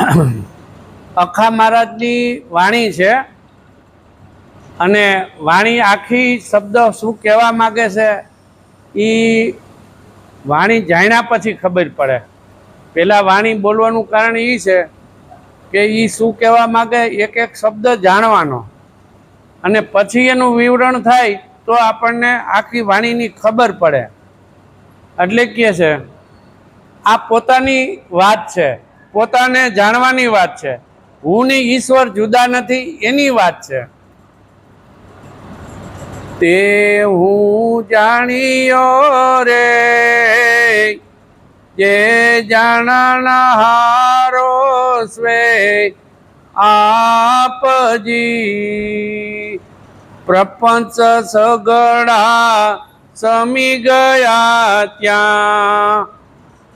અખા મહારાજની વાણી છે અને વાણી આખી શબ્દ શું કહેવા માગે છે એ વાણી જાણ્યા પછી ખબર પડે। પહેલાં વાણી બોલવાનું કારણ એ છે કે એ શું કહેવા માગે એક એક શબ્દ જાણવાનો અને પછી એનું વિવરણ થાય તો આપણને આખી વાણીની ખબર પડે। એટલે કહે છે આ પોતાની વાત છે, પોતાને જાણવાની વાત છે, હું ને ઈશ્વર જુદા નથી એની વાત છે। તે હું જાણ્યો રે જે જાણનારો સ્વે આપજી। પ્રપંચ સગડા સમી ગયા ત્યાં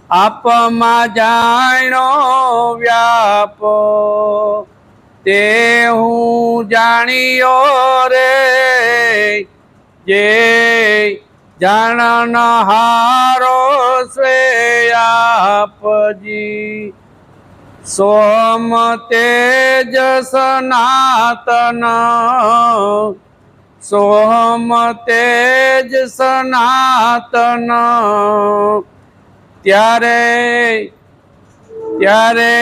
આપમાં જાણ્યો વ્યાપ। તે હું જાણ્યો રે જે જાણનહારો સ્વે આપજી। સોમ તેજ સનાતન સોમ તેજ સનાતન ત્યારે ત્યારે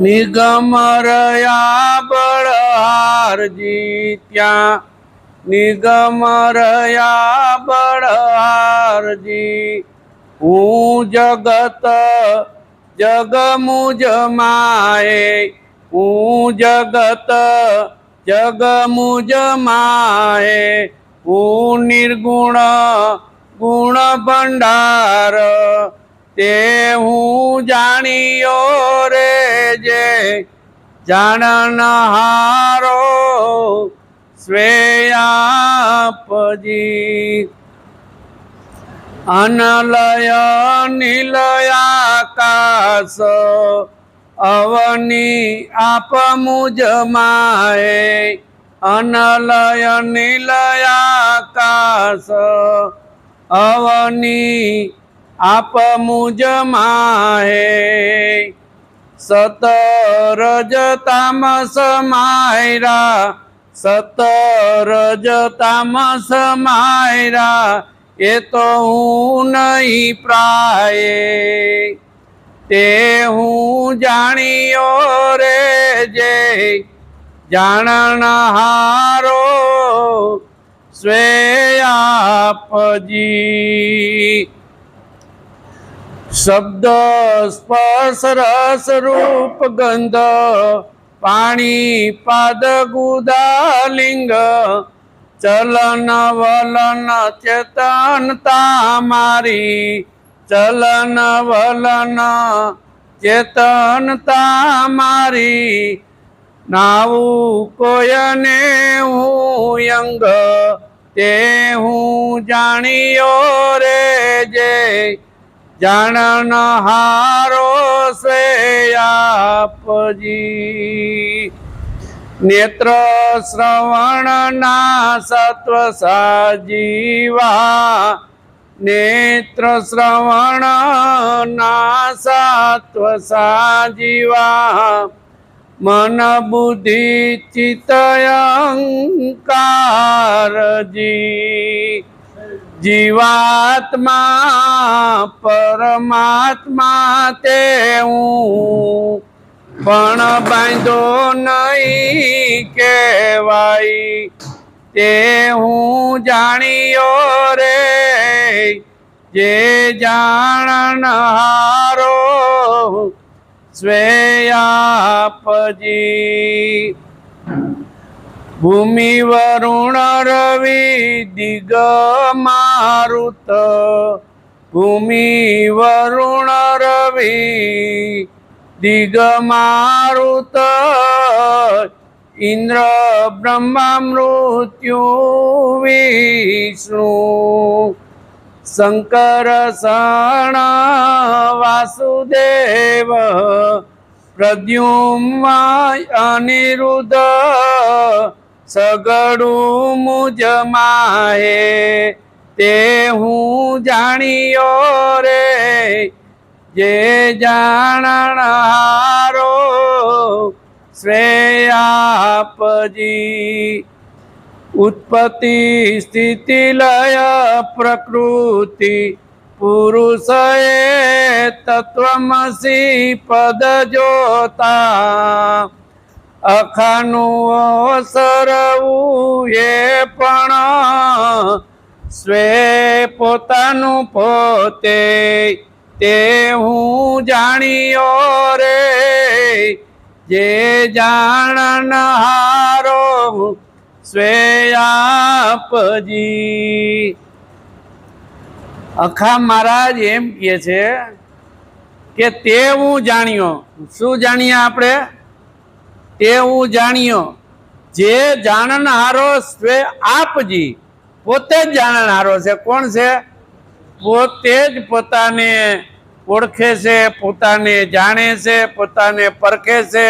નિગમ રહ્યા બળહારજી। ત્યાં નિગમ રહ્યા બળહારજી। હું જગત જગમુજ માએ હું જગત જગમુજ માએ હું નિર્ગુણ ગુણ ભંડાર। તે હું જાણ્યો રે જે જાણનહારો સ્વે આપજી। અનલય નિલયાકાશ અવની આપ મુજ માએ અનલય નિલયાકાશ અવની આપ મુજ માએ। સત રજ તામસ માયરા સત રજ તામસ માયરા એ તો હું નહીં પ્રાયે। તે હું જાણ્યો રે જે જાણનહારો સ્વે આપજી। શબ્દ સ્પર્શ રસ રૂપ ગંધ પાણી પાદ ગુદાલિંગ ચલન વલન ચેતનતા મારી ચલન વલન ચેતનતા મારી। નાવું કોયને હું અંગ તે હું જાણ્યો રે જે જાણનહારો સ્વે આપજી। નેત્ર શ્રવણ ના સત્વ સાજીવા નેત્ર શ્રવણ ના સત્વ સાજીવા। મન બુદ્ધિ ચિત્ત અહંકારજી। જીવાત્મા પરમાત્મા તે હું પણ બાંધો નહીં કહેવાય। તે હું જાણ્યો રે જે જાણનહારો સ્વે આપજી। ભૂમિ વરુણ રવિ દિગ મારુત ભૂમિ વરુણ રવિ દિગ મારુત ઇન્દ્ર બ્રહ્મા મૃત્યુ વિષ્ણુ શંકર શણ વાસુદેવ પ્રદ્યુમ્ન અનિરુદ્ધ સગડું મુજ માહે। તે હું જાણ્યો રે જે જાણનારો શ્રેયાપજી ઉત્પત્તિ સ્થિતિ લય પ્રકૃતિ પુરુષ એ તત્વમસી પદ જોતા અખાનું સરવું એ પણ સ્વે પોતાનું પોતે તે હું જાણ્યો રે જે જાણનહારો સ્વેયાપજી. અખા મહારાજ એમ કહે છે કે તે હું જાણ્યો. શું જાણીએ આપણે? તે હું જાણ્યો જે જાણનહારો સ્વે આપજી. પોતે જ જાણનહારો છે. કોણ છે? પોતે જ પોતાને ઓળખે છે, પોતાને જાણે છે, પોતાને પરખે છે,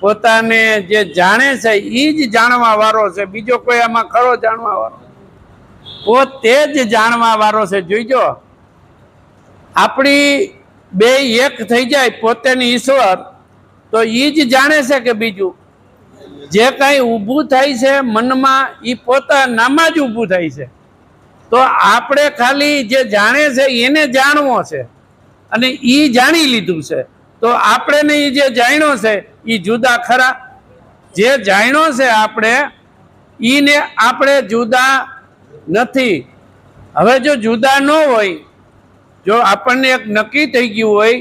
પોતાને જે જાણે છે એ જ જાણવા વાળો છે. બીજો કોઈ આમાં ખરો જાણવા વાળો? પોતે જ જાણવા વાળો છે. જોઈજો, આપણી બે એક થઈ જાય પોતે ને ઈશ્વર, તો એ જ જાણે છે કે બીજું? જે કઈ ઊભું થાય છે મનમાં એ પોતાનામાં જ ઊભું થાય છે. તો આપણે ખાલી જે જાણે છે એને જાણવો છે અને એ જાણી લીધું છે. તો આપણે ને એ જે જાણ્યો છે એ જુદા ખરા? જે જાણ્યો છે આપણે ઈને આપણે જુદા નથી. હવે જો જુદા ન હોય, જો આપણને એક નક્કી થઈ ગયું હોય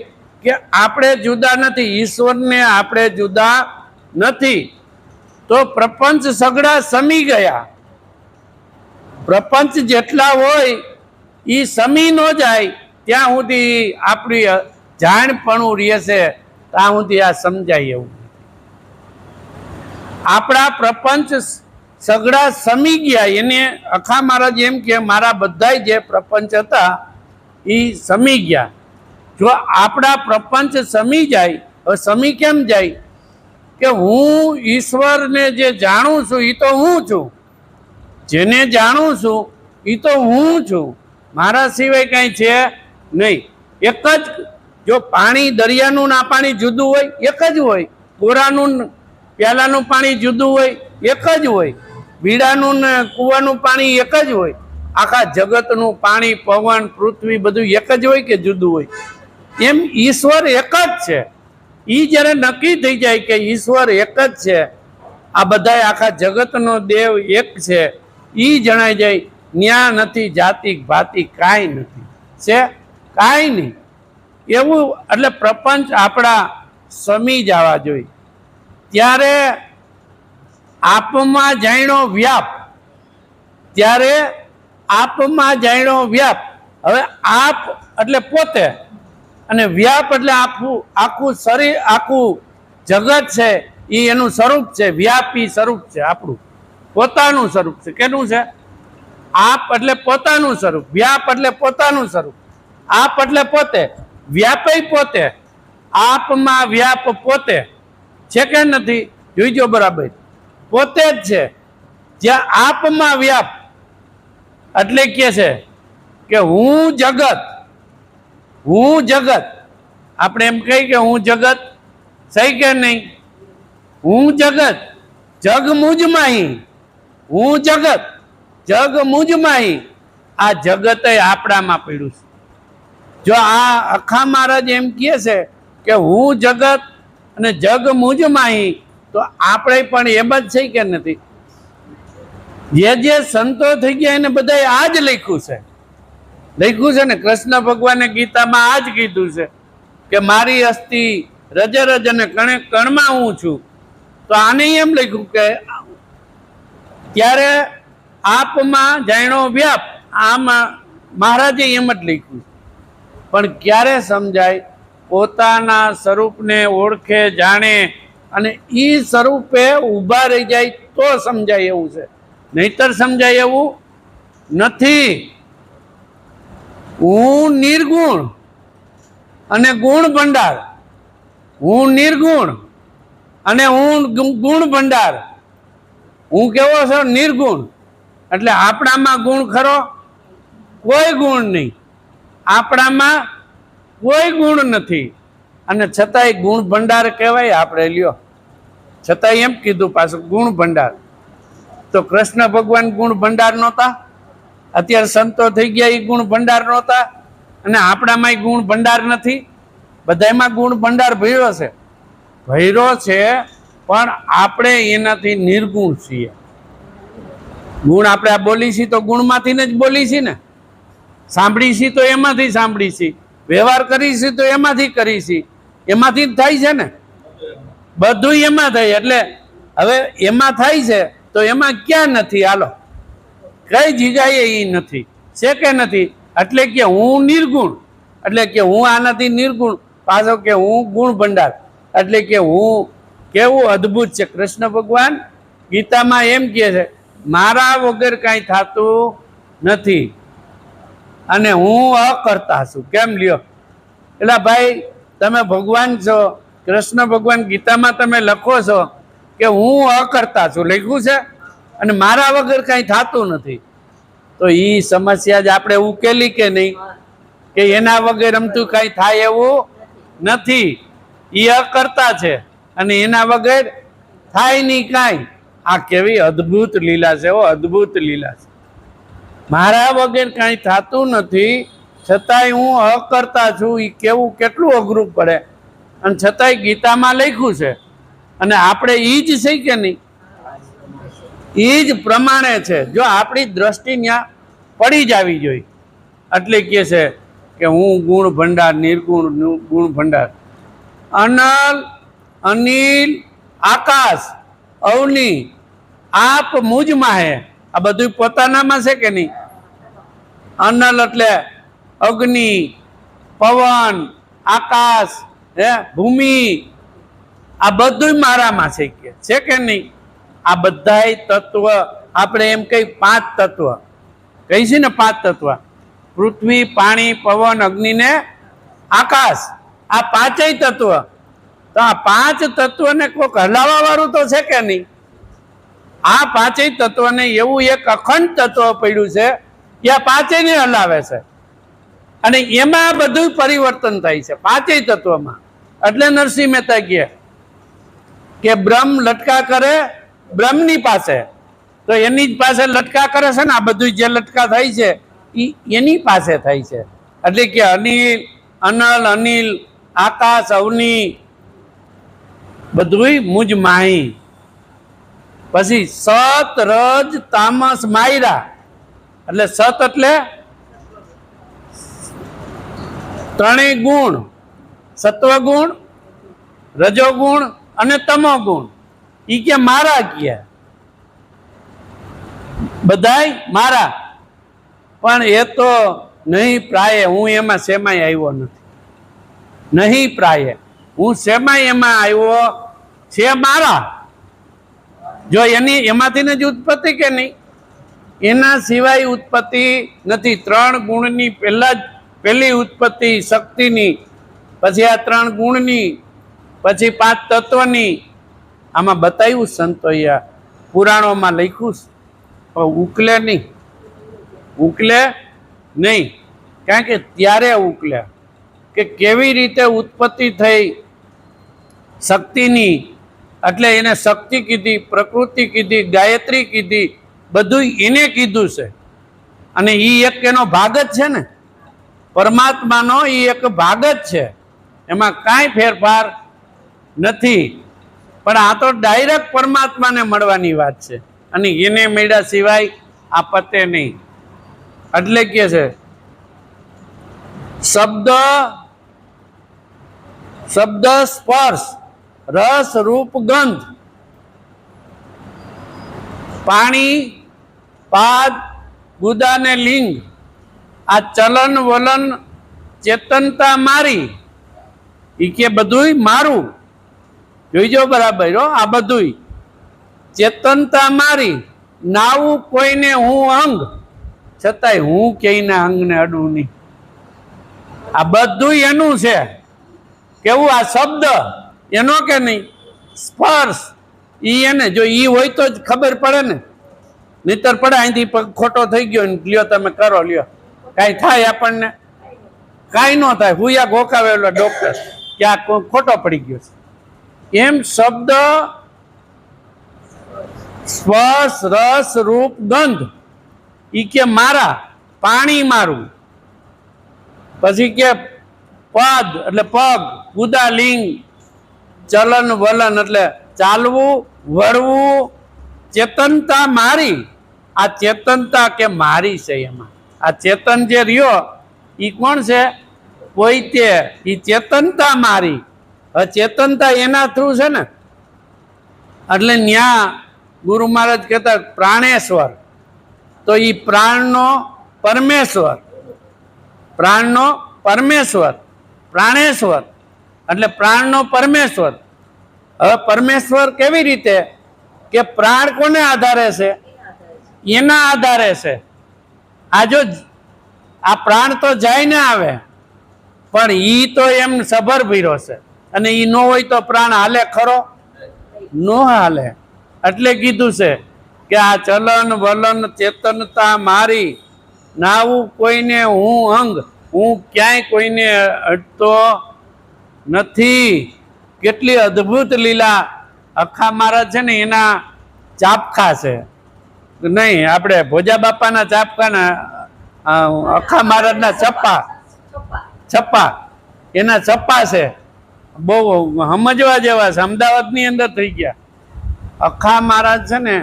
કે આપણે જુદા નથી, ઈશ્વરને આપણે જુદા નથી, તો પ્રપંચ સગડા સમી ગયા. પ્રપંચ જેટલા હોય એ સમી ન જાય ત્યાં સુધી આપણી જાણપણું રહેશે, ત્યાં સુધી આ સમજાય એવું. આપણા પ્રપંચ સગડા સમી ગયા એને અખા મહારાજ એમ કે મારા બધા જે પ્રપંચ હતા એ સમી ગયા. જો આપણા પ્રપંચ સમી જાય, હવે સમી કેમ જાય? કે હું ઈશ્વરને જે જાણું છું એ તો હું છું, જેને જાણું છું એ તો હું છું, મારા સિવાય કાંઈ છે નહીં. એક જ, જો પાણી દરિયાનું ના પાણી જુદું હોય એક જ હોય, કોરાનું પ્યાલાનું પાણી જુદું હોય એક જ હોય, વીડાનું ને કૂવાનું પાણી એક જ હોય, આખા જગતનું પાણી પવન પૃથ્વી બધું એક જ હોય કે જુદું હોય? એમ ઈશ્વર એક જ છે. એ જ્યારે નક્કી થઈ જાય કે ઈશ્વર એક જ છે, આ બધા આખા જગતનો દેવ એક છે, એ જણાઈ જાય. ન્યા નથી જાતિ ભાતિ કાંઈ નથી, છે કાંઈ નહીં એવું. એટલે પ્રપંચ આપણા સમી જવા જોઈએ. ત્યારે આપમાં જાણ્યો વ્યાપ, ત્યારે આપમાં જાણ્યો વ્યાપ. હવે આપ એટલે પોતે અને વ્યાપ એટલે આખું શરીર, આખું જગત છે એ એનું સ્વરૂપ છે. વ્યાપી સ્વરૂપ છે આપણું, પોતાનું સ્વરૂપ છે. કેનું છે? આપ એટલે પોતાનું સ્વરૂપ, વ્યાપ એટલે પોતાનું સ્વરૂપ, આપ એટલે પોતે, વ્યાપે પોતે. આપમાં વ્યાપ પોતે છે કે નથી? જોઈજો બરાબર, પોતે જ છે. જ્યાં આપમાં વ્યાપ એટલે કે છે કે હું જગત, હું જગત. આપણે એમ કહી કે હું જગત, સહી કે નહીં? હું જગત, જગ મુજમાહી. હું જગત, જગ મુજમાહી. આ જગત આપણામાં પડ્યું છે. જો આ અખા મહારાજ એમ કહે છે કે હું જગત અને જગ મુજમાહી, તો આપણે પણ એમ જ છે કે નથી? જે સંતો થઈ ગયા એને બધા આ જ લખ્યું છે. લખ્યું છે ને, કૃષ્ણ ભગવાને ગીતામાં આ જ કીધું છે કે મારી અસ્થિ રજ રજ અને કણે કણમાં હું છું. તો આને એમ લખ્યું કે ત્યારે આપમાં જાણ્યો વ્યાપ, આમાં મહારાજે એમ જ લખ્યું. પણ ક્યારે સમજાય? પોતાના સ્વરૂપને ઓળખે, જાણે અને એ સ્વરૂપે ઊભા રહી જાય તો સમજાય એવું છે, નહીતર સમજાય એવું નથી. હું નિર્ગુણ અને ગુણ ભંડાર, હું નિર્ગુણ અને હું ગુણ ભંડાર. હું કેવો છો? નિર્ગુણ. એટલે આપણામાં ગુણ ખરો? કોઈ ગુણ નહીં. આપણામાં કોઈ ગુણ નથી, અને છતાંય ગુણ ભંડાર કહેવાય. આપણે લ્યો, છતાંય એમ કીધું પાછું ગુણ ભંડાર. તો કૃષ્ણ ભગવાન ગુણ ભંડાર નહોતા? અત્યારે સંતો થઈ ગયા એ ગુણ ભંડાર નહોતા? અને આપણામાંય ગુણ ભંડાર નથી? બધામાં ગુણ ભંડાર ભર્યો છે, ભર્યો છે, પણ આપણે એનાથી નિર્ગુણ છીએ. ગુણ આપણે આ બોલી છીએ તો ગુણમાંથી જ બોલી છીએ ને, સાંભળી છીએ તો એમાંથી સાંભળી છીએ, વ્યવહાર કરી છીએ તો એમાંથી કરી છીએ, એમાંથી જ થાય છે ને, બધું એમાં થાય. એટલે હવે એમાં થાય છે તો એમાં ક્યાં નથી? હાલો, કઈ જગ્યાએ એ નથી, છે કે નથી? એટલે કે હું નિર્ગુણ, એટલે કે હું આનાથી નિર્ગુણ, પાછો કે હું ગુણ ભંડાર, એટલે કે હું કેવું અદ્ભુત છે. કૃષ્ણ ભગવાન ગીતામાં એમ કહે છે, મારા વગર કાંઈ થતું નથી અને હું અકર્તા છું. કેમ લ્યો? એટલે ભાઈ તમે ભગવાન છો, કૃષ્ણ ભગવાન ગીતામાં તમે લખો છો કે હું અકર્તા છું, લખ્યું છે, અને મારા વગર કાંઈ થતું નથી. તો એ સમસ્યા જ આપણે ઉકેલી કે નહીં? કે એના વગર રમતું કાંઈ થાય એવું નથી, એ અકર્તા છે અને એના વગર થાય નહીં કાંઈ. આ કેવી અદ્ભુત લીલા છે, અદ્ભુત લીલા છે. મારા વગર કાંઈ થતું નથી, છતાંય હું અકર્તા છું. એ કેવું કેટલું અઘરું પડે, અને છતાંય ગીતામાં લખ્યું છે, અને આપણે એ જ છે કે નહીં? એ જ પ્રમાણે છે. જો આપણી દ્રષ્ટિ ત્યાં પડી જ આવી જોઈએ. એટલે કહે છે કે હું ગુણ ભંડાર, નિર્ગુણ ગુણ ભંડાર. અનલ, અનિલ, આકાશ, અવની, આપ મુજમાં હે. આ બધું પોતાનામાં છે કે નહીં? અનલ એટલે અગ્નિ, પવન, આકાશ, હે ભૂમિ, આ બધું મારામાં છે કે નહીં? આ બધાય તત્વ આપણે એમ કઈ 5 તત્વ કહી છે ને, 5 તત્વ: પૃથ્વી, પાણી, પવન, અગ્નિ ને આકાશ. આ 5ય તત્વ. તો આ 5 તત્વને કોઈક હલાવવા વાળું તો છે કે નહીં? આ 5ય તત્વને એવું એક અખંડ તત્વ પડ્યું છે કે આ 5યને હલાવે છે, અને એમાં બધું પરિવર્તન થાય છે 5ય તત્વમાં. એટલે નરસિંહ મહેતા કહે કે બ્રહ્મ લટકા કરે બ્રહ્મની પાસે, તો એની જ પાસે લટકા કરે છે ને. આ બધું જે લટકા થાય છે એની પાસે થાય છે. એટલે કે અનિલ, અનલ, અનિલ, આકાશ, અવનિ, બધું મુજ માહી. પછી સત, રજ, તામસ, માયરા. એટલે સત એટલે 3 ગુણ: સત્વગુણ, રજોગુણ અને તમોગુણ. ઈ કે મારા ક્યાં બધાય મારા. પણ એ તો નહીં પ્રાય, હું એમાં શેમાય આવ્યો નથી. નહીં પ્રાય, હું શેમાય એમાં આવ્યો છે મારા. જો એની એમાંથી જ ઉત્પત્તિ કે નહીં? એના સિવાય ઉત્પત્તિ નથી. 3 ગુણની પહેલી ઉત્પત્તિ શક્તિની, પછી આ 3 ગુણની, પછી 5 તત્વની. આમાં બતાવ્યું સંતોએ, પુરાણોમાં લખ્યું. ઉકલે નહીં, ઉકલે નહીં. કારણ કે ત્યારે ઉકલે કે કેવી રીતે ઉત્પત્તિ થઈ શક્તિની. એટલે એને શક્તિ કીધી, પ્રકૃતિ કીધી, ગાયત્રી કીધી, બધું એને કીધું છે. અને એ એક એનો ભાગ જ છે ને, પરમાત્માનો એ એક ભાગ જ છે, એમાં કાંઈ ફેરફાર નથી. પણ આ તો ડાયરેક્ટ પરમાત્માને મળવાની વાત છે, અને એને મળ્યા સિવાય આ પતે નહીં. એટલે કે છે શબ્દ, સ્પર્શ, રસ, રૂપ, ગંધ, પાણી, પાદ, ગુદા ને લિંગ, આ ચલન વલન ચેતનતા મારી. ઈ કે બધું મારું. જોઈજો બરાબર હો. આ બધું ચેતનતા મારી. નાવું કોઈને હું અંગ, છતાંય હું ક્યાંયના અંગને અડું નહીં. આ બધું એનું છે. કેવું? આ શબ્દ એનો કે નહીં? સ્પર્શ ઈ એને, જો ઈ હોય તો જ ખબર પડે ને. નહીતર પડે અહીંથી પગ ખોટો થઈ ગયો ને લ્યો તમે કરો, લ્યો કાંઈ થાય આપણને? કાંઈ ન થાય, ભૂયા ગોકાવેલો ડોક્ટર કે આ ખોટો પડી ગયો છે. એમ શબ્દ સ્પર્શ રસ રૂપ ગંધ ઈ કે મારા, પાણી મારું, પછી કે પદ એટલે પગ, ગુદાલિંગ, ચલન વલન એટલે ચાલવું વળવું, ચેતનતા મારી. આ ચેતનતા કે મારી છે. એમાં આ ચેતન જે રહ્યો ઈ કોણ છે? પોઈતે. ઈ ચેતનતા મારી. હવે ચેતનતા એના થ્રુ છે ને, એટલે ન્યા ગુરુ મહારાજ કહેતા પ્રાણેશ્વર, તો ઈ પ્રાણનો પરમેશ્વર, પ્રાણનો પરમેશ્વર, પ્રાણેશ્વર એટલે પ્રાણનો પરમેશ્વર. હવે પરમેશ્વર કેવી રીતે? કે પ્રાણ કોને આધારે છે? એના આધારે છે. આ જો આ પ્રાણ તો જાય ને આવે, પણ ઈ તો એમ સબર ભીરો છે, અને ઈ ન હોય તો પ્રાણ હાલે ખરો? ન હાલે. એટલે કીધું છે કે આ ચલન વલન ચેતનતા મારી, નાવું કોઈને હું અંગ, હું ક્યાંય કોઈને અડતો નથી. કેટલી અદ્ભુત લીલા અખા મહારાજ છે ને એના ચાપખા છે. નહીં, આપણે ભોજા બાપાના ચાપખાના, અખા મહારાજના છપ્પા એના છપ્પા છે. બહુ સમજવા જેવા છે. અમદાવાદની અંદર થઈ ગયા. અખા મહારાજ છે ને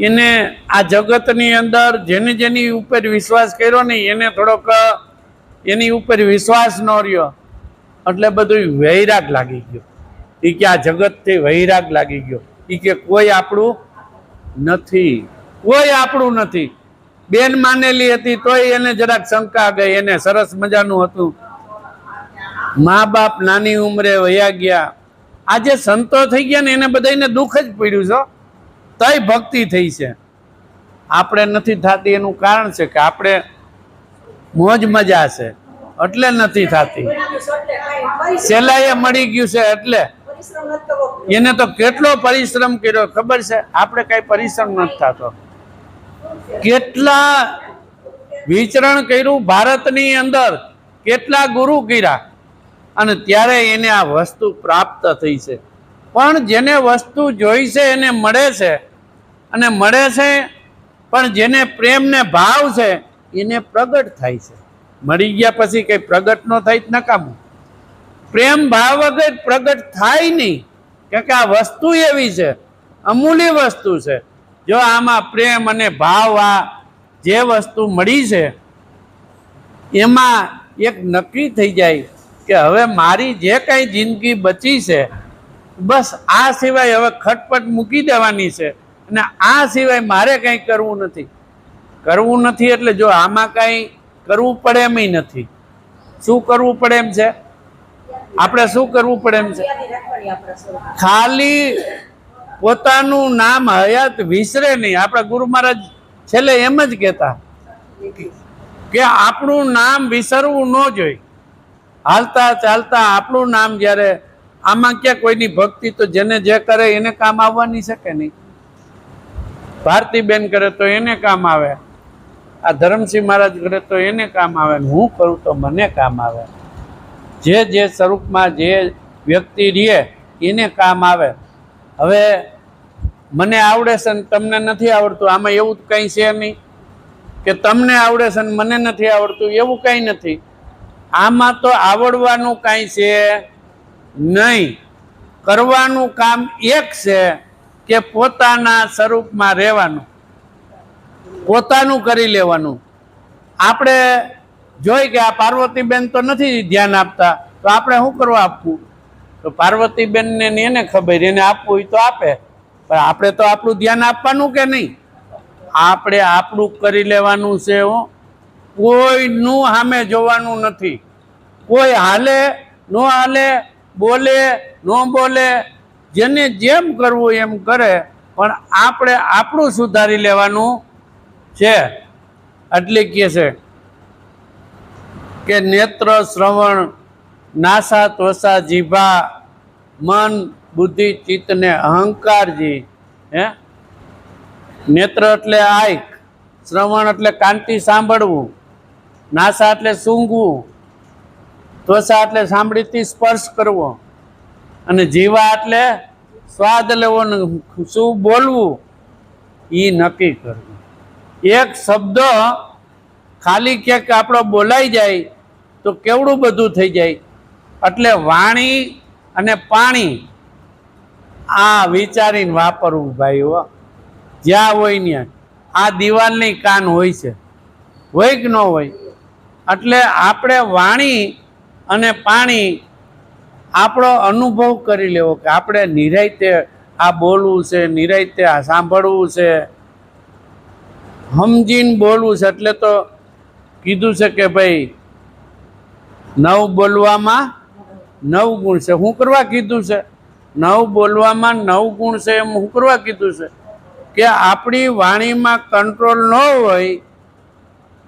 એને આ જગતની અંદર જેની ઉપર વિશ્વાસ કર્યો ને એને થોડોક એની ઉપર વિશ્વાસ ન રહ્યો, એટલે બધું વૈરાગ લાગી ગયો. એ કે આ જગતથી વૈરાગ લાગી ગયો. એ કે કોઈ આપણું નથી, કોઈ આપણું નથી. બેન માનેલી હતી તોય એને જરાક શંકા ગઈ. એને સરસ મજાનું હતું, મા બાપ નાની ઉંમરે વયા ગયા. આજે સંતો થઈ ગયા ને એને બધાને દુઃખ જ પડ્યું છે, તોય ભક્તિ થઈ છે. આપણે નથી થતી એનું કારણ છે કે આપણે મોજ મજા છે એટલે નથી થતી. સેલાએ મળી ગયું છે એટલે. એને તો કેટલો પરિશ્રમ કર્યો ખબર છે? આપણે કઈ પરિશ્રમ નથી થતો. કેટલા વિચરણ કર્યું ભારતની અંદર, કેટલા ગુરુ કર્યા, અને ત્યારે એને આ વસ્તુ પ્રાપ્ત થઈ છે. પણ જેને વસ્તુ જોઈ છે એને મળે છે, અને મળે છે પણ જેને પ્રેમ ને ભાવ છે એને પ્રગટ થાય છે. મળી ગયા પછી કઈ પ્રગટ ન થાય નકામું. પ્રેમ ભાવ વગર પ્રગટ થાય નહીં, કે આ વસ્તુ એવી છે, અમૂલ્ય વસ્તુ છે. જો આમાં પ્રેમ અને ભાવ, આ જે વસ્તુ મળી છે એમાં એક નક્કી થઈ જાય કે હવે મારી જે કાંઈ જિંદગી બચી છે, બસ આ સિવાય હવે ખટપટ મૂકી દેવાની છે, અને આ સિવાય મારે કંઈ કરવું નથી. કરવું નથી એટલે જો આમાં કાંઈ કરવું પડે એમ નથી. શું કરવું પડે એમ છે? આપણે શું કરવું પડે એમ છે? ખાલી પોતાનું નામ હયાત વિસરે નહીં. આપણા ગુરુ મહારાજ છેલ્લે એમ જ કહેતા કે આપણું નામ વિસરવું ન જોઈએ. હાલતા ચાલતા આપણું નામ જ્યારે, આમાં ક્યાં કોઈની ભક્તિ તો જેને જે કરે એને કામ આવવાની છે કે નહીં? ભારતીબેન કરે તો એને કામ આવે, આ ધરમસિંહ મહારાજ કરે તો એને કામ આવે, હું કરું તો મને કામ આવે. જે સ્વરૂપમાં જે વ્યક્તિ રહે એને કામ આવે. હવે મને આવડે છે ને તમને નથી આવડતું, આમાં એવું કંઈ છે નહીં કે તમને આવડે છે ને મને નથી આવડતું, એવું કંઈ નથી. આમાં તો આવડવાનું કાંઈ છે નહીં. કરવાનું કામ એક છે કે પોતાના સ્વરૂપમાં રહેવાનું, પોતાનું કરી લેવાનું. આપણે જોઈ કે આ પાર્વતીબેન તો નથી ધ્યાન આપતા, તો આપણે શું કરવા આપવું? તો પાર્વતીબેનને એને ખબર, એને આપવું હોય તો આપે, પણ આપણે તો આપણું ધ્યાન આપવાનું કે નહીં? આપણે આપણું કરી લેવાનું છે. કોઈનું સામે જોવાનું નથી. કોઈ હાલે ન હાલે, બોલે ન બોલે, જેને જેમ કરવું એમ કરે, પણ આપણે આપણું સુધારી લેવાનું છે. એટલે કહે છે કે નેત્ર શ્રવણ નાસા ત્વસા જીભા મન બુદ્ધિ ચિત્તને અહંકારજી. હે, નેત્ર એટલે આંખ, શ્રવણ એટલે કાનથી સાંભળવું, નાસા એટલે સૂંઘવું, ત્વચા એટલે સાંભળીથી સ્પર્શ કરવો, અને જીવા એટલે સ્વાદ લેવો ને શું બોલવું એ નક્કી કરવું. એક શબ્દ ખાલી ક્યાંક આપણો બોલાઈ જાય તો કેવડું બધું થઈ જાય. એટલે વાણી અને પાણી આ વિચારીને વાપરવું ભાઈઓ. જ્યાં હોય ત્યાં આ દિવાલની કાન હોય છે, હોય કે ન હોય? એટલે આપણે વાણી અને પાણી આપણો અનુભવ કરી લેવો કે આપણે નિરાંતે આ બોલવું છે, નિરાંતે આ સાંભળવું છે, સમજીને બોલવું છે. એટલે તો કીધું છે કે ભાઈ 9 બોલવામાં 9 ગુણ છે. શું કરવા કીધું છે? 9 બોલવામાં 9 ગુણ છે એમ શું કરવા કીધું છે? કે આપણી વાણીમાં કંટ્રોલ ન હોય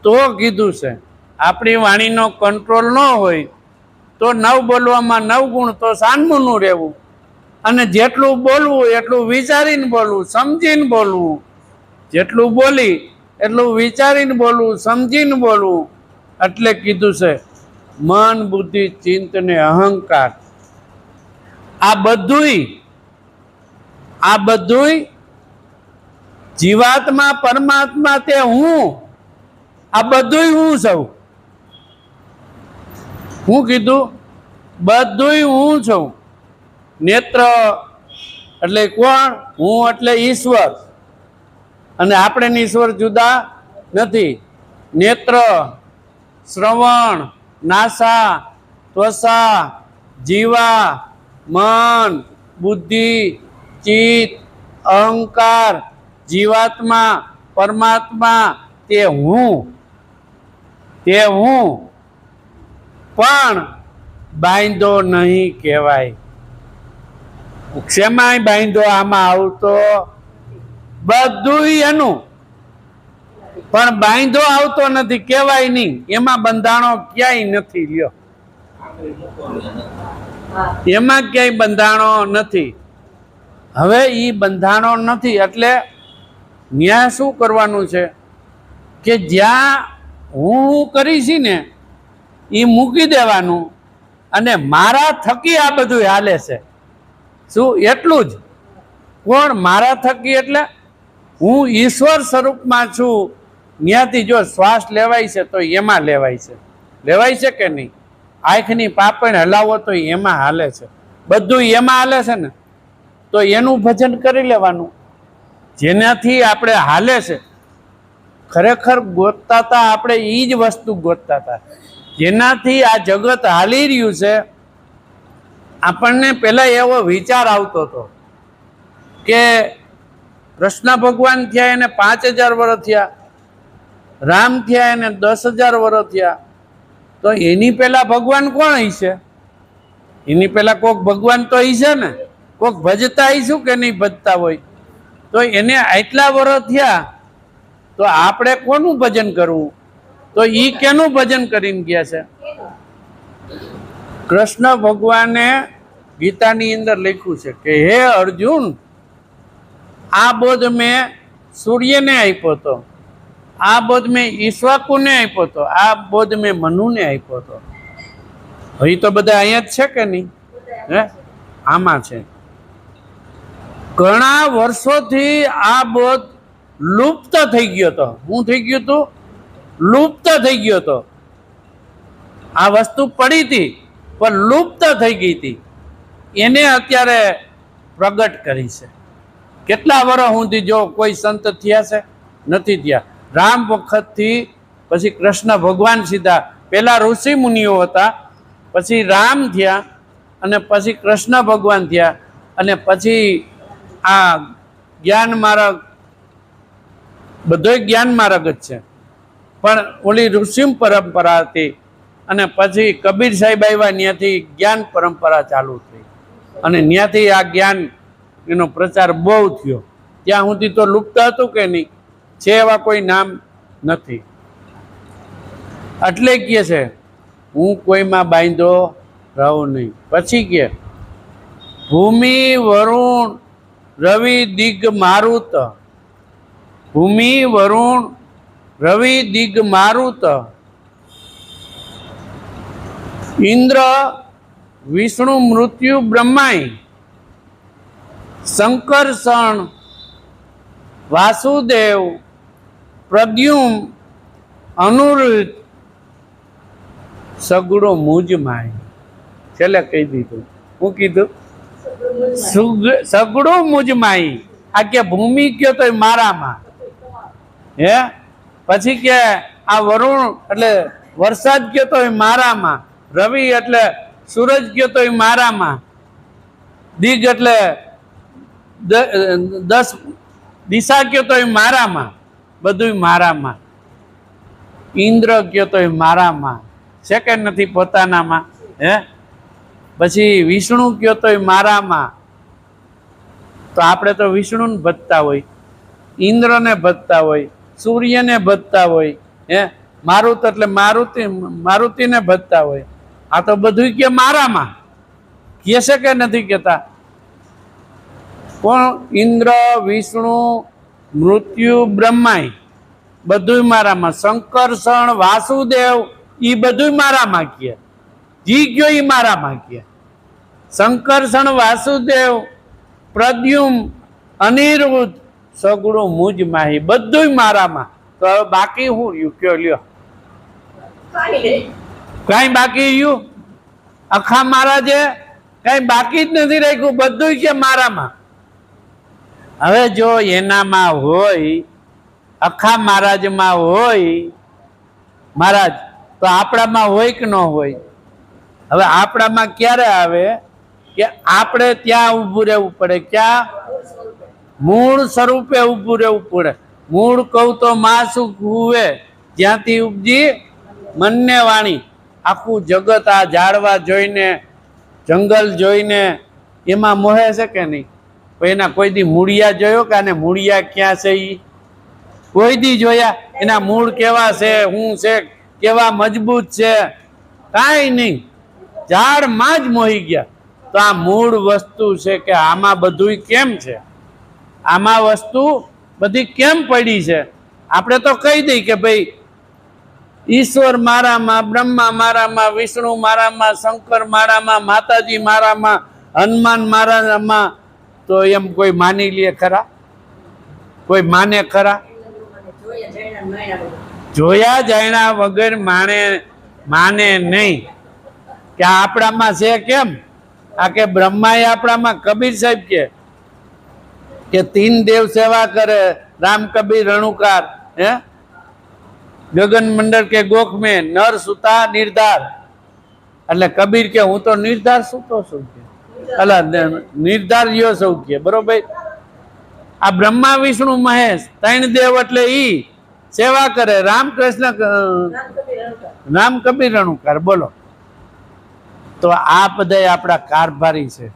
તો કીધું છે. આપણી વાણીનો કંટ્રોલ ન હોય તો 9 બોલવામાં 9 ગુણ, તો સાનમુનું રહેવું. અને જેટલું બોલવું એટલું વિચારીને બોલવું, સમજીને બોલવું. જેટલું બોલી એટલું વિચારીને બોલવું, સમજીને બોલવું. એટલે કીધું છે મન, બુદ્ધિ, ચિત્ત ને અહંકાર આ બધુંય જીવાત્મા પરમાત્મા તે હું, આ બધુંય હું છું. હું કીધું બધુંય હું છું. નેત્ર એટલે કોણ? હું એટલે ઈશ્વર. અને આપણે ઈશ્વર જુદા નથી. નેત્ર, શ્રવણ, નાસા, ત્વચા, જીવા, મન, બુદ્ધિ, ચિત્ત, અહંકાર, જીવાત્મા પરમાત્મા તે હું. પણ બાંધો નહીં કહેવાય. શેમાંય બાંધો આમાં આવતો બધું એનું, પણ બાંધો આવતો નથી, કહેવાય નહીં. એમાં બંધાણો ક્યાંય નથી. લ્યો, એમાં ક્યાંય બંધાણો નથી. હવે એ બંધાણો નથી એટલે ન્યાય શું કરવાનું છે કે જ્યાં હું કરીશ ને એ મૂકી દેવાનું, અને મારા થકી આ બધું હાલે છે. શું? એટલું જ. કોણ? મારા થકી એટલે હું ઈશ્વર સ્વરૂપમાં છું. ત્યાંથી જો શ્વાસ લેવાય છે તો એમાં લેવાય છે. લેવાય છે કે નહીં? આંખની પાપણ હલાવો તો એમાં હાલે છે. બધું એમાં હાલે છે ને, તો એનું ભજન કરી લેવાનું જેનાથી આપણે હાલે છે. ખરેખર ગોતતા હતા આપણે એ જ વસ્તુ ગોતતા હતા જેનાથી આ જગત હાલી રહ્યું છે. આપણને પહેલા એવો વિચાર આવતો હતો કે કૃષ્ણ ભગવાન થયા એને 5000 વર્ષ થયા, રામ થયા એને 10,000 વર્ષ થયા, તો એની પહેલા ભગવાન કોણ હશે? એની પહેલા કોક ભગવાન તો હશે ને, કોક ભજતા હશું કે નહીં ભજતા હોય? તો એને આટલા વર્ષ થયા તો આપણે કોનું ભજન કરવું? તો ઈ કેનું ભજન કરીને ગયા છે? કૃષ્ણ ભગવાને ગીતાની અંદર લખ્યું છે કે હે અર્જુન, આ બોધ મેં સૂર્યને આપ્યો હતો, આ બોધ મેં ઈશ્વાકુને આપ્યો હતો, આ બોધ મેં મનુને આપ્યો હતો. હવે તો બધા અહીંયા જ છે કે નહીં? હે, આમાં છે. ઘણા વર્ષોથી આ બોધ લુપ્ત થઈ ગયો હતો. શું થઈ ગયું હતું? લુપ્ત થઈ ગયો હતો. આ વસ્તુ પડી હતી પણ લુપ્ત થઈ ગઈ હતી. એને અત્યારે પ્રગટ કરી છે. કેટલા વર્ષ સુધી જો કોઈ સંત થયા છે? નથી થયા. રામ વખતથી પછી કૃષ્ણ ભગવાન સીધા, પહેલા ઋષિ મુનિઓ હતા, પછી રામ થયા, અને પછી કૃષ્ણ ભગવાન થયા, અને પછી આ જ્ઞાન માર્ગ, બધો જ્ઞાન માર્ગ જ છે. પણ ઓલી ઋષિ પરંપરા હતી, અને પછી કબીર સાહેબ આવ્યા, ત્યાંથી જ્ઞાન પરંપરા ચાલુ થઈ, અને ત્યાંથી આ જ્ઞાન એનો પ્રચાર બહુ થયો. ત્યાં સુધી તો લુપ્ત હતું કે નહીં? છે એવા કોઈ નામ નથી. એટલે કહે છે હું કોઈમાં બાંધો રહું નહીં. પછી કે ભૂમિ વરુણ રવિ દિગ મારુત, ભૂમિ વરુણ રવિ દિગ મારુત ઇન્દ્ર, વિષ્ણુ, મૃત્યુ, બ્રહ્માય, શંકરષણ, વાસુદેવ, પ્રદ્યુમ, અનુરુદ્ધ, સગુડો મુજ માય. છેલ્લે કહી દીધું. હું કીધું? સગડો મુજ માય. આ કે ભૂમિ કયો તો મારામાં, હે? પછી કે આ વરુણ એટલે વરસાદ કયો તો મારામાં, રવિ એટલે સૂરજ કયો તો મારામાં, દિગ એટલે 10 દિશા કયો તો મારામાં, બધું મારામાં. ઇન્દ્ર કયો તો મારામાં, સેકન્ડ નથી પોતાનામાં, હે? પછી વિષ્ણુ કયો તો મારામાં. તો આપણે તો વિષ્ણુને ભજતા હોય, ઇન્દ્રને ભજતા હોય, સૂર્યને ભજતા હોય, હે? મારુત એટલે મારુતિને ભજતા હોય. આ તો બધું કે મારામાં કહે છે કે નથી કહેતા? કોણ? ઇન્દ્ર, વિષ્ણુ, મૃત્યુ, બ્રહ્માય, બધું મારામાં. શંકરષણ, વાસુદેવ, એ બધું મારામાં કહે. જી કયો એ મારામાં કહે. શંકરષણ, વાસુદેવ, પ્રદ્યુમ, અનિરુદ્ધ, સગુણો મુજ માહી, બધું મારામાં. તો હવે બાકી શું રહ્યું? કયો લ્યો? કઈ બાકી રહ્યું? અખા મહારાજે કઈ બાકી જ નથી રાખ્યું, બધું કે મારામાં. હવે જો એનામાં હોય, અખા મહારાજમાં હોય મહારાજ, તો આપણામાં હોય કે ન હોય? હવે આપણામાં ક્યારે આવે કે આપણે ત્યાં ઊભું રહેવું પડે. ક્યાં? મૂળ સ્વરૂપે ઊભું રહેવું પડે. મૂળ કહું તો માં સુખ હુવે, જ્યાંથી ઉપજી મનને વાણી. આખું જગત આ ઝાડવા જોઈને, જંગલ જોઈને એમાં મોહે છે કે નહીં? એના કોઈ દી મૂળિયા જોયો કે આને મૂળિયા ક્યાં છે? એ કોઈ દી જોયા? એના મૂળ કેવા છે, શું છે, કેવા મજબૂત છે? કાંઈ નહીં, ઝાડમાં જ મોહી ગયા. તો આ મૂળ વસ્તુ છે કે આમાં બધું કેમ છે? આમાં વસ્તુ બધી કેમ પડી છે? આપણે તો કહી દઈ કે ભાઈ ઈશ્વર મારામાં, બ્રહ્મા મારામાં, વિષ્ણુ મારામાં, શંકર મારામાં, માતાજી મારામાં, હનુમાન મારામાં. તો એમ કોઈ માની લે ખરા? કોઈ માને ખરા? જોયા જાણ્યા વગર માને નહીં કે આપણામાં છે. કેમ? આ કે બ્રહ્માએ આપણામાં, કબીર સાહેબ કે 3 દેવ સેવા કરે, રામ કબીર રણુકાર, હે? ગગન મંડળ કે ગોખ में નર સુતા નિર્ધાર. એટલે કબીર કે હું તો નિર્ધાર સૂતો છું કે અલા નિર્ધાર યો સૌ કે. બરોબર? આ બ્રહ્મા, વિષ્ણુ, મહેશ 3 દેવ એટલે ઈ સેવા કરે. રામકૃષ્ણ, રામ કબીર રણુકાર. બોલો. તો આ બધા આપણા કારભારી છે,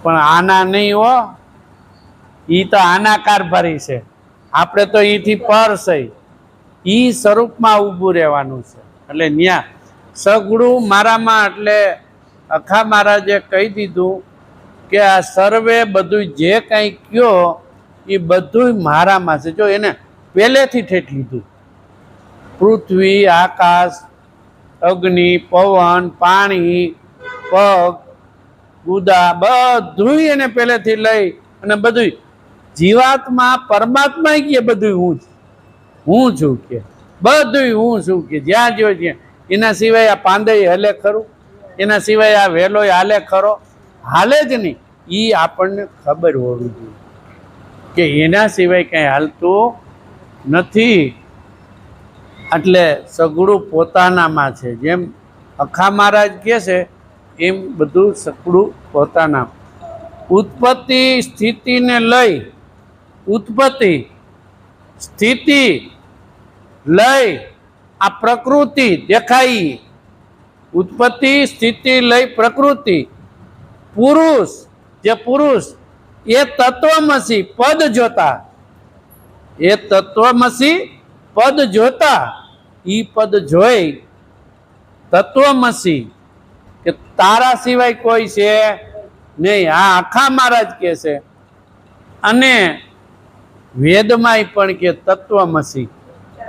પણ આના નહીં હો. ઈ તો આના કારભારી છે. આપણે તો ઈથી પર છે. ઈ સ્વરૂપમાં ઊભું રહેવાનું છે. એટલે ન્યા સગુણું મારામાં. એટલે અખા મહારાજે કહી દીધું કે આ સર્વે બધું જે કંઈ કયો એ બધું મારામાં છે. જો એને પહેલેથી ઠેઠ લીધું. પૃથ્વી, આકાશ, અગ્નિ, પવન, પાણી, પગ, ગુદા, બધું એને પહેલેથી લઈ અને બધું જીવાત્મા, પરમાત્મા કે બધું હું છું કે બધું હું છું કે જ્યાં જો ત્યાં. એના સિવાય આ પાંદઈ હલે ખરું? એના સિવાય આ વેલો હાલે ખરો? હાલે જ નહીં. એ આપણને ખબર હોવી જોઈએ કે એના સિવાય કંઈ હાલતું નથી. એટલે સગડું પોતાનામાં છે. જેમ અખા મહારાજ કહે છે એમ બધું સગડું પોતાના. ઉત્પત્તિ સ્થિતિને લઈ, ઉત્પત્તિ સ્થિતિ લઈ આ પ્રકૃતિ દેખાઈ. ઉત્પત્તિ સ્થિતિ લઈ પ્રકૃતિ. પુરુષ, જે પુરુષ એ તત્વમસી પદ જોતા, એ તત્વમસી પદ જોતા, ઈ પદ જોઈ તત્વમસી કે તારા સિવાય કોઈ છે નહીં. આ આખા મહારાજ કે છે. અને વેદમાંય પણ કે તત્વમસી.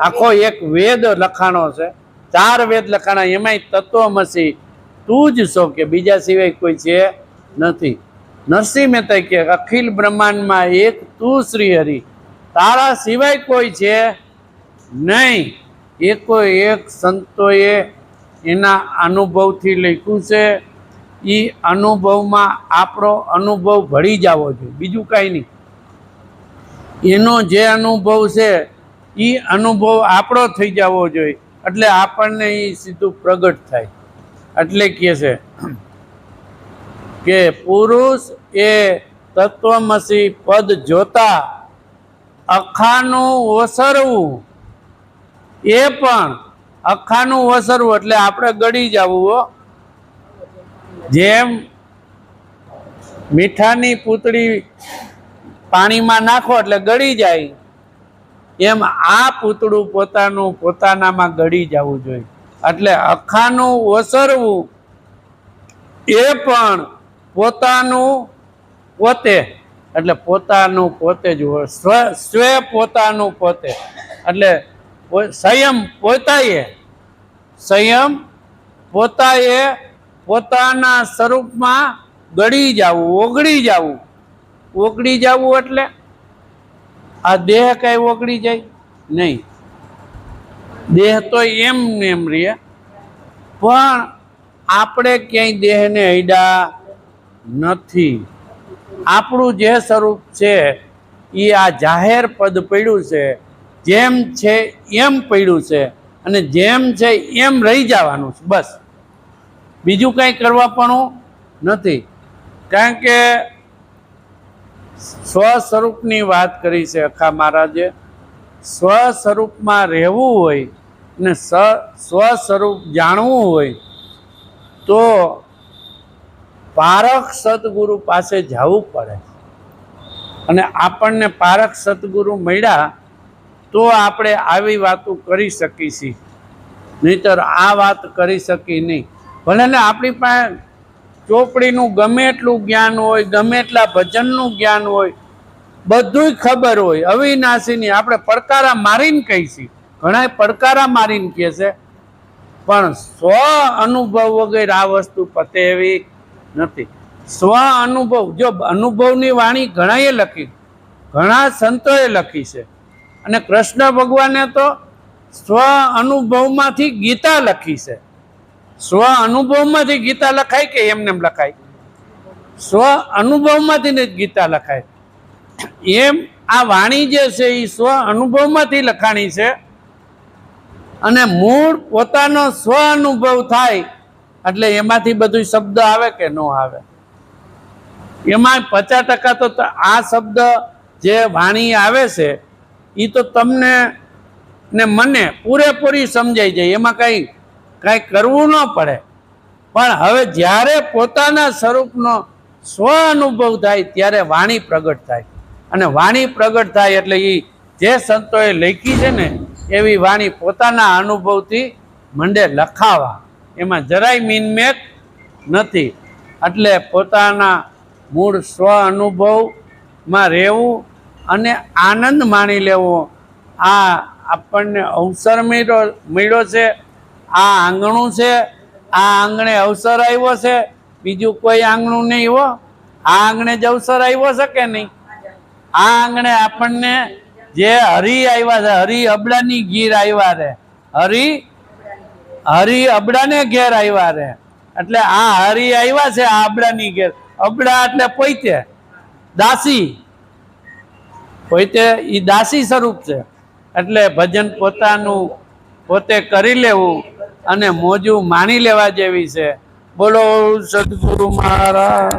આખો એક વેદ લખાણો છે. 4 વેદ લખાણા, એમાંય તત્વમસી તું જ છો, કે બીજા સિવાય કોઈ છે નથી. નરસિંહ મહેતા કે અખિલ બ્રહ્માંડમાં એક તું શ્રી હરિ, તારા સિવાય કોઈ છે નહીં. એકો એક સંતોએ એના અનુભવથી લખ્યું છે. એ અનુભવમાં આપણો અનુભવ ભળી જવો જોઈએ, બીજું કાંઈ નહીં. એનો જે અનુભવ છે એ અનુભવ આપણો થઈ જવો જોઈએ, એટલે આપણને એ સીધું પ્રગટ થાય. એટલે કહે છે કે પુરુષ એ તત્વમસી પદ જોતા અખાનું ઓસરવું, એ પણ અખાનું ઓસરવું એટલે આપણે ગળી જવું હો. જેમ મીઠાની પૂતળી પાણીમાં નાખો એટલે ગળી જાય, એમ આ પૂતળું પોતાનામાં ગળી જવું જોઈએ. એટલે અખાનું ઓસરવું એ પણ પોતાનું પોતે, એટલે પોતાનું પોતે જ સ્વ પોતાનું પોતે, એટલે સંયમ પોતાએ પોતાના સ્વરૂપમાં ગળી જવું, ઓગળી જવું. ઓગળી જવું એટલે આ દેહ કઈ ઓગળી જાય નહીં. દેહ તો એમ ને એમ રહે, પણ આપણે ક્યાંય દેહને અડ્યા નથી. આપણું જે સ્વરૂપ છે એ આ જાહેર પદ પડ્યું છે, જેમ છે એમ પડ્યું છે, અને જેમ છે એમ રહી જવાનું છે, બસ. બીજું કાંઈ કરવા પણ નથી. કારણ કે સ્વ સ્વરૂપની વાત કરી છે અખા મહારાજે. સ્વ સ્વરૂપમાં રહેવું હોય ને સ્વ સ્વરૂપ જાણવું હોય તો પારખ સદગુરુ પાસે જવું પડે. અને આપણને પારખ સદગુરુ મળ્યા તો આપણે આવી વાતો કરી શકીશું, નહીતર આ વાત કરી શકી નહીં. ભલે ને આપણી પાસે ચોપડીનું ગમે એટલું જ્ઞાન હોય, ગમે એટલા ભજનનું જ્ઞાન હોય, બધુંય ખબર હોય, અવિનાશીની આપણે પડકારા મારીને કહીશી. ઘણા પડકારા મારીને કહે છે, પણ સ્વ અનુભવ વગર આ વસ્તુ પતે એવી નથી. સ્વ અનુભવ, જો અનુભવની વાણી ઘણાએ લખી, ઘણા સંતોએ લખી છે. અને કૃષ્ણ ભગવાને તો સ્વ અનુભવમાંથી ગીતા લખી છે. સ્વ અનુભવમાંથી ગીતા લખાય કે એમને લખાય? સ્વ અનુભવમાંથી જ ગીતા લખાય. એમ આ વાણી જે છે એ સ્વ અનુભવમાંથી લખાણી છે. અને મૂળ પોતાનો સ્વ અનુભવ થાય એટલે એમાંથી બધું શબ્દ આવે કે ન આવે? એમાં 50% તો આ શબ્દ જે વાણી આવે છે એ તો તમને ને મને પૂરેપૂરી સમજાઈ જાય, એમાં કાંઈ કરવું ન પડે. પણ હવે જ્યારે પોતાના સ્વરૂપનો સ્વ અનુભવ થાય ત્યારે વાણી પ્રગટ થાય. અને વાણી પ્રગટ થાય એટલે એ જે સંતોએ લખી છે ને એવી વાણી પોતાના અનુભવથી મંડે લખાવા, એમાં જરાય મીનમેક નથી. એટલે પોતાના મૂળ સ્વ અનુભવમાં રહેવું અને આનંદ માણી લેવો. આ આપણને અવસર મળ્યો છે, આ આંગણું છે, આ આંગણે અવસર આવ્યો છે, બીજું કોઈ આંગણું નહીં હો. આ આંગણે જ અવસર આવ્યો છે કે નહીં? આ આંગણે આપણને જે હરી આવ્યા છે, હરી અબડાની ગીર આવ્યા રે, હરી અબડાને ઘેર આવ્યા રે. એટલે આ હરી આવ્યા છે આ અબડાની ઘેર. અબડા એટલે પોતે દાસી, પોતે એ દાસી સ્વરૂપ છે. એટલે ભજન પોતાનું પોતે કરી લેવું અને મોજું માણી લેવા જેવી છે. બોલો સદગુરુ મહારાજ.